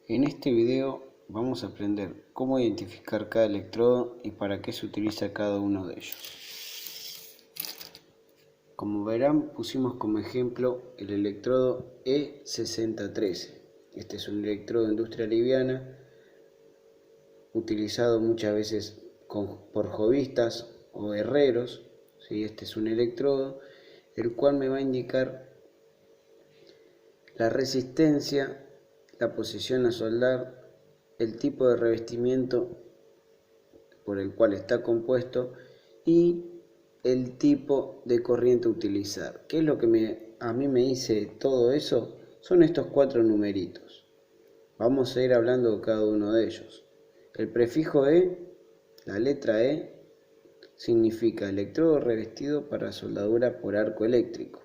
En este video vamos a aprender cómo identificar cada electrodo y para qué se utiliza cada uno de ellos. Como verán, pusimos como ejemplo el electrodo E6013. Este es un electrodo de industria liviana utilizado muchas veces por jovistas o herreros. ¿Sí? Este es un electrodo el cual me va a indicar la resistencia, la posición a soldar, el tipo de revestimiento por el cual está compuesto y el tipo de corriente a utilizar. ¿Qué es lo que a mí me dice todo eso? Son estos cuatro numeritos. Vamos a ir hablando de cada uno de ellos. El prefijo E, la letra E, significa electrodo revestido para soldadura por arco eléctrico.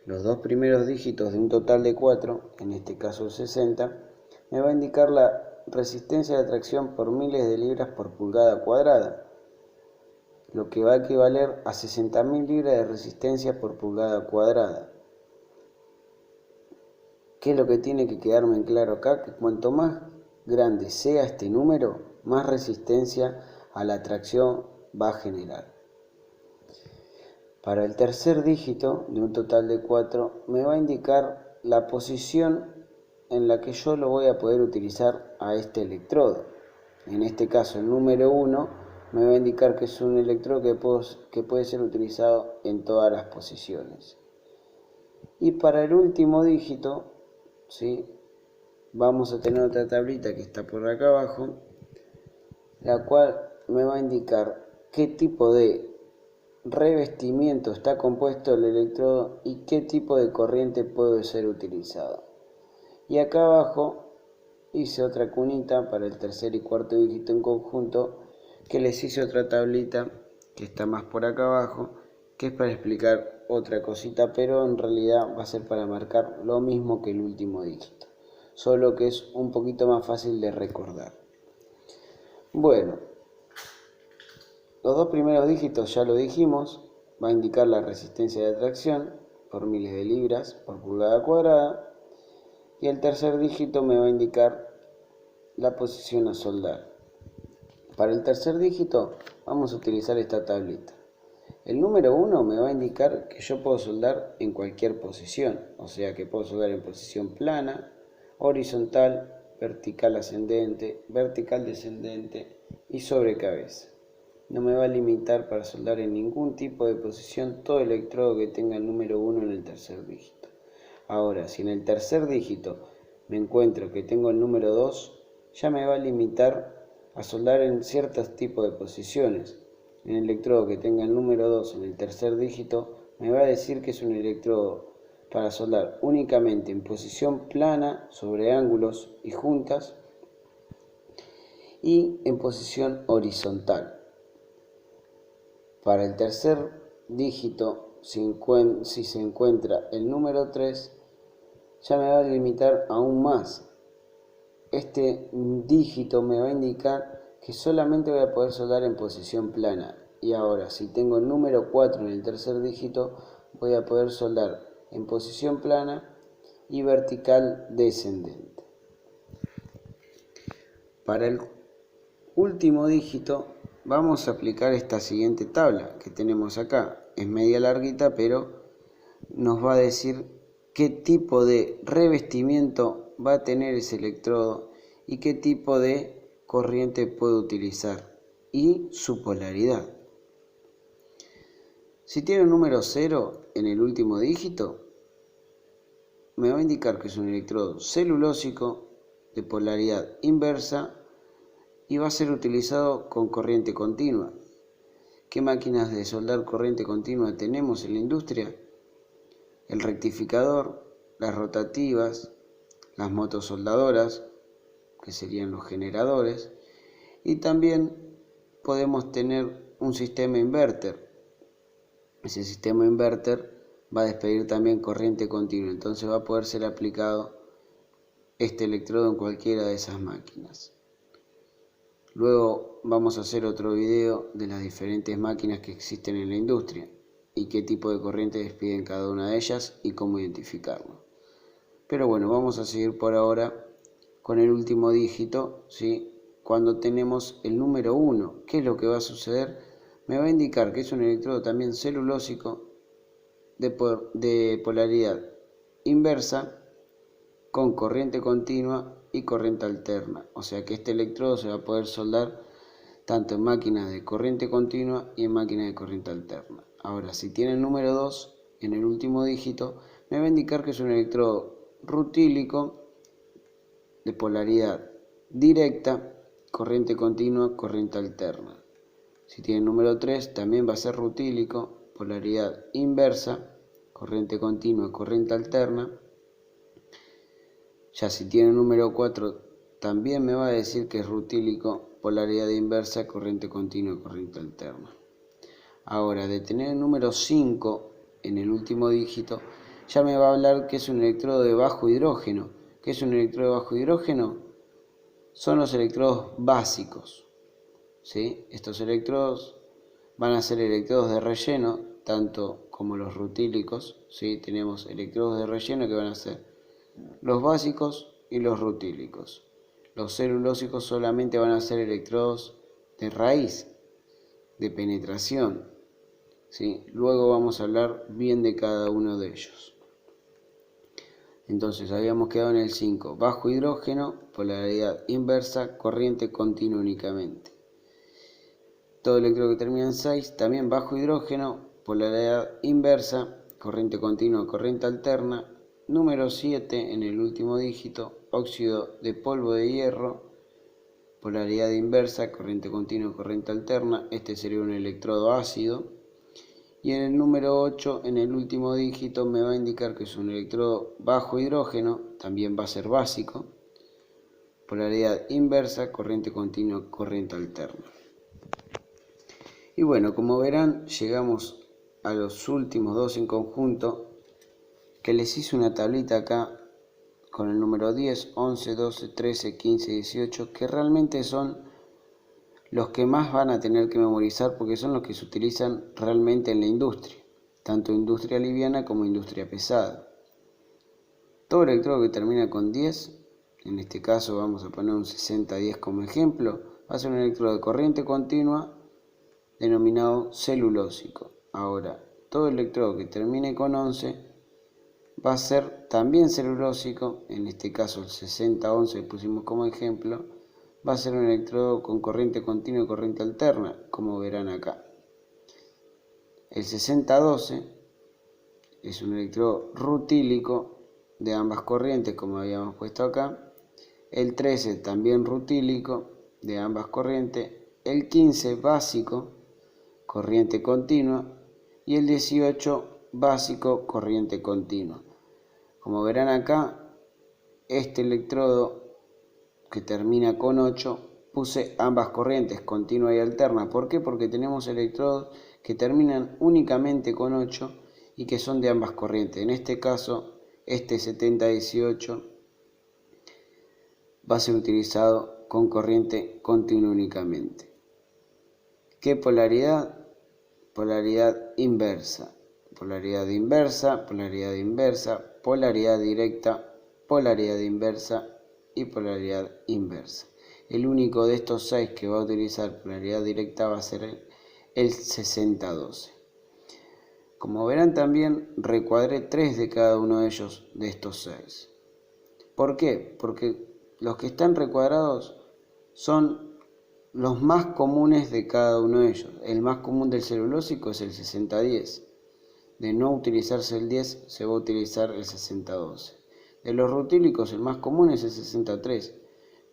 Los dos primeros dígitos de un total de 4, en este caso 60, me va a indicar la resistencia de atracción por miles de libras por pulgada cuadrada, lo que va a equivaler a 60.000 libras de resistencia por pulgada cuadrada. ¿Qué es lo que tiene que quedarme en claro acá? Que cuanto más grande sea este número, más resistencia a la atracción va a generar. Para el tercer dígito de un total de 4 me va a indicar la posición en la que yo lo voy a poder utilizar a este electrodo. En este caso el número 1 me va a indicar que es un electrodo que puede ser utilizado en todas las posiciones. Y para el último dígito, ¿sí?, vamos a tener otra tablita que está por acá abajo, la cual me va a indicar qué tipo de revestimiento está compuesto el electrodo y qué tipo de corriente puede ser utilizado. Y acá abajo hice otra cunita para el tercer y cuarto dígito en conjunto, que les hice otra tablita que está más por acá abajo, que es para explicar otra cosita, pero en realidad va a ser para marcar lo mismo que el último dígito, solo que es un poquito más fácil de recordar. Bueno, los dos primeros dígitos ya lo dijimos, va a indicar la resistencia de atracción por miles de libras por pulgada cuadrada, y el tercer dígito me va a indicar la posición a soldar. Para el tercer dígito vamos a utilizar esta tablita. El número 1 me va a indicar que yo puedo soldar en cualquier posición, o sea que puedo soldar en posición plana, horizontal, vertical ascendente, vertical descendente y sobre cabeza. No me va a limitar para soldar en ningún tipo de posición todo electrodo que tenga el número 1 en el tercer dígito. Ahora, si en el tercer dígito me encuentro que tengo el número 2, ya me va a limitar a soldar en ciertos tipos de posiciones. En el electrodo que tenga el número 2 en el tercer dígito me va a decir que es un electrodo para soldar únicamente en posición plana, sobre ángulos y juntas, y en posición horizontal. Para el tercer dígito, si se encuentra el número 3, ya me va a limitar aún más. Este dígito me va a indicar que solamente voy a poder soldar en posición plana. Y ahora, si tengo el número 4 en el tercer dígito, voy a poder soldar en posición plana y vertical descendente. Para el último dígito vamos a aplicar esta siguiente tabla que tenemos acá. Es media larguita, pero nos va a decir qué tipo de revestimiento va a tener ese electrodo y qué tipo de corriente puede utilizar y su polaridad. Si tiene un número 0 en el último dígito, me va a indicar que es un electrodo celulósico de polaridad inversa y va a ser utilizado con corriente continua. ¿Qué máquinas de soldar corriente continua tenemos en la industria? El rectificador, las rotativas, las motosoldadoras, que serían los generadores, y también podemos tener un sistema inverter. Ese sistema inverter va a despedir también corriente continua, entonces va a poder ser aplicado este electrodo en cualquiera de esas máquinas. Luego vamos a hacer otro video de las diferentes máquinas que existen en la industria y qué tipo de corriente despiden cada una de ellas y cómo identificarlo. Pero bueno, vamos a seguir por ahora con el último dígito, ¿sí? Cuando tenemos el número 1, ¿qué es lo que va a suceder? Me va a indicar que es un electrodo también celulósico de polaridad inversa con corriente continua y corriente alterna. O sea que este electrodo se va a poder soldar tanto en máquinas de corriente continua y en máquinas de corriente alterna. Ahora, si tiene el número 2 en el último dígito, me va a indicar que es un electrodo rutílico de polaridad directa, corriente continua, corriente alterna. Si tiene el número 3, también va a ser rutílico, polaridad inversa, corriente continua, corriente alterna. Ya si tiene el número 4, también me va a decir que es rutílico, polaridad inversa, corriente continua, corriente alterna. Ahora, de tener el número 5 en el último dígito, ya me va a hablar que es un electrodo de bajo hidrógeno. ¿Qué es un electrodo de bajo hidrógeno? Son los electrodos básicos, ¿sí? Estos electrodos van a ser electrodos de relleno, tanto como los rutílicos, ¿sí? Tenemos electrodos de relleno que van a ser los básicos y los rutílicos. Los celulósicos solamente van a ser electrodos de raíz, de penetración, ¿sí? Luego vamos a hablar bien de cada uno de ellos. Entonces habíamos quedado en el 5, bajo hidrógeno, polaridad inversa, corriente continua únicamente. Todo electrodo que termina en 6, también bajo hidrógeno, polaridad inversa, corriente continua, corriente alterna. Número 7 en el último dígito, óxido de polvo de hierro, polaridad inversa, corriente continua, corriente alterna. Este sería un electrodo ácido. Y en el número 8, en el último dígito, me va a indicar que es un electrodo bajo hidrógeno, también va a ser básico, polaridad inversa, corriente continua, corriente alterna. Y bueno, como verán, llegamos a los últimos dos en conjunto, que les hice una tablita acá con el número 10, 11, 12, 13, 15 y 18, que realmente son los que más van a tener que memorizar porque son los que se utilizan realmente en la industria, tanto industria liviana como industria pesada. Todo electrodo que termina con 10, en este caso vamos a poner un 6010 como ejemplo, va a ser un electrodo de corriente continua denominado celulósico. Ahora, todo electrodo que termine con 11 va a ser también celulósico, en este caso el 6011 que pusimos como ejemplo, va a ser un electrodo con corriente continua y corriente alterna, como verán acá. El 6012 es un electrodo rutílico de ambas corrientes, como habíamos puesto acá. El 13 también rutílico de ambas corrientes. El 15 básico, corriente continua. Y el 18 básico, corriente continua. Como verán acá, este electrodo que termina con 8, puse ambas corrientes, continua y alterna. ¿Por qué? Porque tenemos electrodos que terminan únicamente con 8 y que son de ambas corrientes. En este caso, este 7018 va a ser utilizado con corriente continua únicamente. ¿Qué polaridad? Polaridad inversa. Polaridad inversa, polaridad inversa, polaridad directa, polaridad inversa y polaridad inversa. El único de estos 6 que va a utilizar polaridad directa va a ser el 6012. Como verán también recuadré 3 de cada uno de ellos de estos 6. ¿Por qué? Porque los que están recuadrados son los más comunes de cada uno de ellos. El más común del celulósico es el 6010. De no utilizarse el 10 se va a utilizar el 6012. De los rutílicos el más común es el 6013.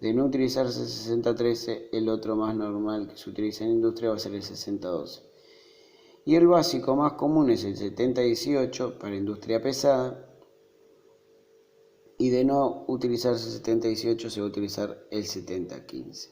De no utilizarse el 6013, el otro más normal que se utiliza en industria va a ser el 6012. Y el básico más común es el 7018 para industria pesada. Y de no utilizarse el 7018 se va a utilizar el 7015.